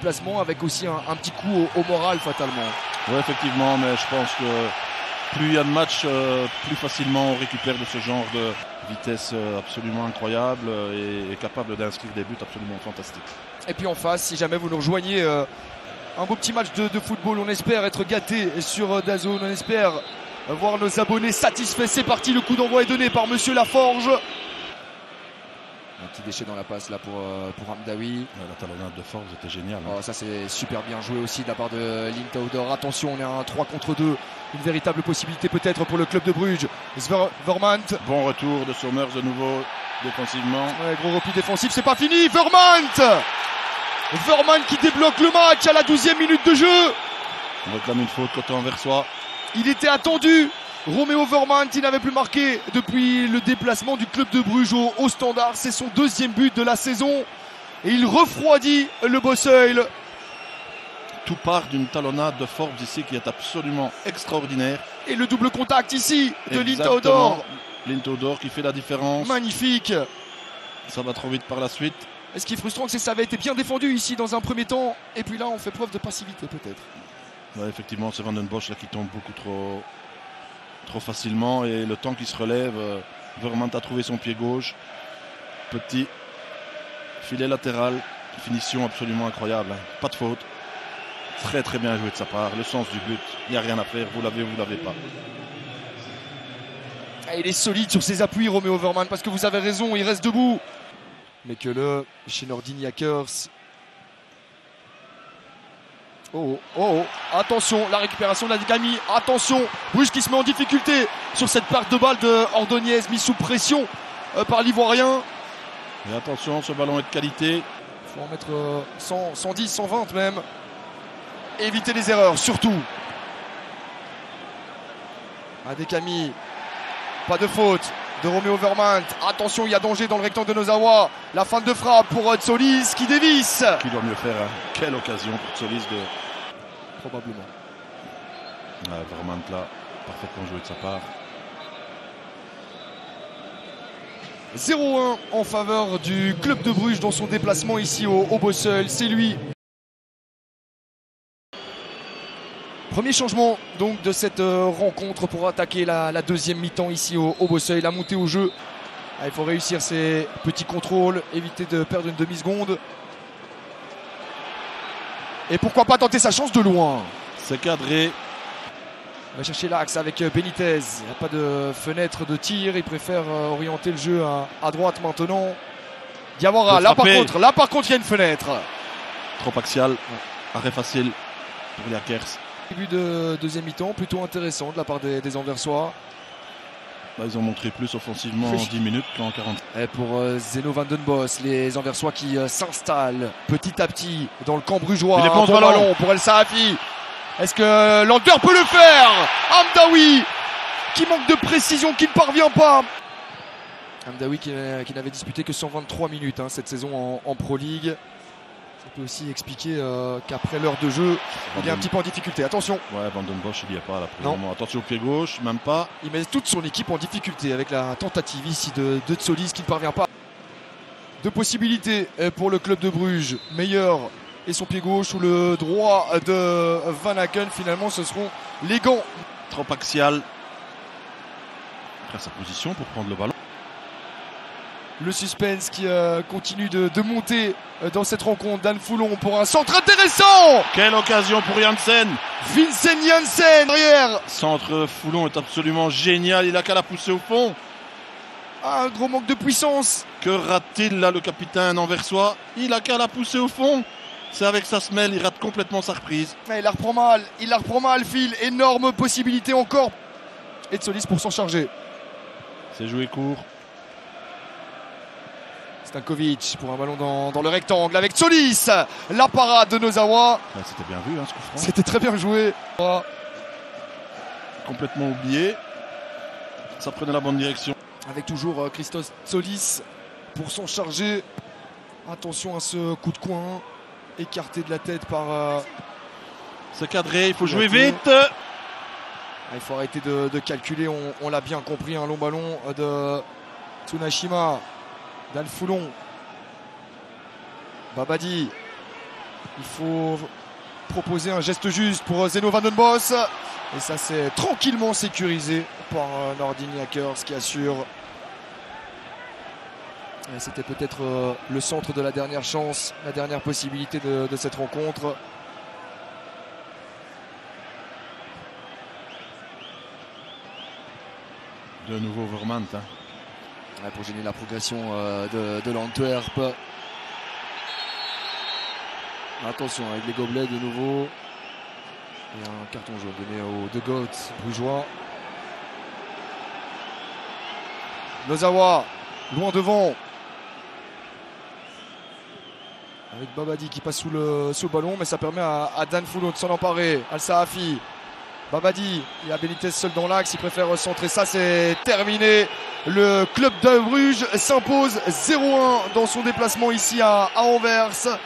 déplacement avec aussi un petit coup au moral fatalement. Oui, effectivement, mais je pense que plus il y a de matchs, plus facilement on récupère de ce genre de vitesse absolument incroyable et capable d'inscrire des buts absolument fantastiques. Et puis en face, si jamais vous nous rejoignez, un beau petit match de football, on espère être gâté sur DAZN, on espère voir nos abonnés satisfaits. C'est parti, le coup d'envoi est donné par Monsieur Laforge. Un petit déchet dans la passe là pour Hamdaoui. La talonnade de force était géniale. Oh, ça c'est super bien joué aussi de la part de Lintaudor. Attention, on est à un 3 contre 2. Une véritable possibilité peut-être pour le club de Bruges. Vermaat. Bon retour de Somers de nouveau défensivement. Ouais, gros repli défensif, c'est pas fini. Vermaat qui débloque le match à la 12e minute de jeu. On réclame une faute côté anversois. Il était attendu. Roméo Vermaat, il n'avait plus marqué depuis le déplacement du club de Bruges au Standard. C'est son deuxième but de la saison. Et il refroidit le Bosuil. Tout part d'une talonnade de Forbes ici qui est absolument extraordinaire. Et le double contact ici de Exactement. Lintaudor. Lintaudor qui fait la différence. Magnifique. Ça va trop vite par la suite. Et ce qui est frustrant, c'est que ça avait été bien défendu ici dans un premier temps. Et puis là, on fait preuve de passivité peut-être. Ouais, effectivement, c'est Van den Bosch là, qui tombe beaucoup trop facilement. Et le temps qu'il se relève, Vermaat a trouvé son pied gauche. Petit filet latéral. Finition absolument incroyable. Pas de faute. Très très bien joué de sa part. Le sens du but, il n'y a rien à faire. Vous l'avez ou vous ne l'avez pas. Il est solide sur ses appuis, Roméo Vermaat, parce que vous avez raison, il reste debout. Mais que le chez Nordin-Yakers. Oh, attention, la récupération de la Dicami. Attention, Bruges qui se met en difficulté sur cette perte de balle de Ordonez, mis sous pression par l'Ivoirien. Et attention, ce ballon est de qualité. Il faut en mettre 100, 110, 120 même. Éviter les erreurs, surtout. Adekami. Pas de faute de Roméo Vermaat. Attention, il y a danger dans le rectangle de Nozawa. La fin de frappe pour Tsolis qui dévisse. Qui doit mieux faire, hein. Quelle occasion pour Tsolis de... Probablement. Vermaat là, parfaitement joué de sa part. 0-1 en faveur du club de Bruges dans son déplacement ici au Bosuil. C'est lui. Premier changement donc de cette rencontre pour attaquer la deuxième mi-temps ici au Bosuil. La montée au jeu. Il faut réussir ces petits contrôles, éviter de perdre une demi-seconde. Et pourquoi pas tenter sa chance de loin. C'est cadré. On va chercher l'axe avec Benitez. Il n'y a pas de fenêtre de tir. Il préfère orienter le jeu à droite maintenant. Diawara, là par contre, il y a une fenêtre. Trop axial. Arrêt facile pour Yakers. Début de deuxième mi-temps, plutôt intéressant de la part des Anversois. Là, ils ont montré plus offensivement en 10 minutes qu'en 40. Et pour Zeno Van den Bosch, les Anversois qui s'installent petit à petit dans le camp brugeois. Un bon ballon pour El Saafi. Est-ce que Lander peut le faire? Hamdaoui qui manque de précision, qui ne parvient pas. Hamdaoui qui n'avait disputé que 123 minutes cette saison en Pro League. Ça peut aussi expliquer qu'après l'heure de jeu, il est un petit peu en difficulté. Attention. Ouais, Van den Bosch, il n'y a pas là pour le moment. Attention au pied gauche, même pas. Il met toute son équipe en difficulté avec la tentative ici de Tsolis qui ne parvient pas. Deux possibilités pour le club de Bruges. Meilleur et son pied gauche ou le droit de Van Aken. Finalement, ce seront les gants. Trop axial. Après sa position pour prendre le ballon. Le suspense qui continue de monter dans cette rencontre. Dan Foulon pour un centre intéressant. Quelle occasion pour Janssen. Vincent Janssen derrière. Centre Foulon est absolument génial. Il a qu'à la pousser au fond. Un gros manque de puissance. Que rate-t-il là, le capitaine anversois? Il a qu'à la pousser au fond. C'est avec sa semelle, il rate complètement sa reprise. Il la reprend mal, Phil. Énorme possibilité encore. Et Tsolis pour s'en charger. C'est joué court. Stankovic pour un ballon dans le rectangle avec Tsolis. La parade de Nozawa. C'était bien vu, ce coup franc. C'était très bien joué. Complètement oublié. Ça prenait la bonne direction. Avec toujours Christos Tsolis pour s'en charger. Attention à ce coup de coin. Écarté de la tête par... C'est cadré, il faut jouer vite. Il faut arrêter de calculer, on l'a bien compris. Un long ballon de Tsunashima. Dan Foulon. Babadi. Il faut proposer un geste juste pour Zeno van den Bos. Et ça, c'est tranquillement sécurisé par Nordin Jakkers qui assure. C'était peut-être le centre de la dernière chance, la dernière possibilité de cette rencontre. De nouveau Vermand. Pour gêner la progression de l'Antwerp. Attention avec les gobelets de nouveau. Et un carton jaune donné aux De Goat brugeois. Nozawa, loin devant. Avec Babadi qui passe sous le ballon, mais ça permet à Dan Foulon de s'en emparer. Al Sahafi. Babadi, il y a Benitez seul dans l'axe, il préfère recentrer. Ça, c'est terminé. Le club de Bruges s'impose 0-1 dans son déplacement ici à Anvers.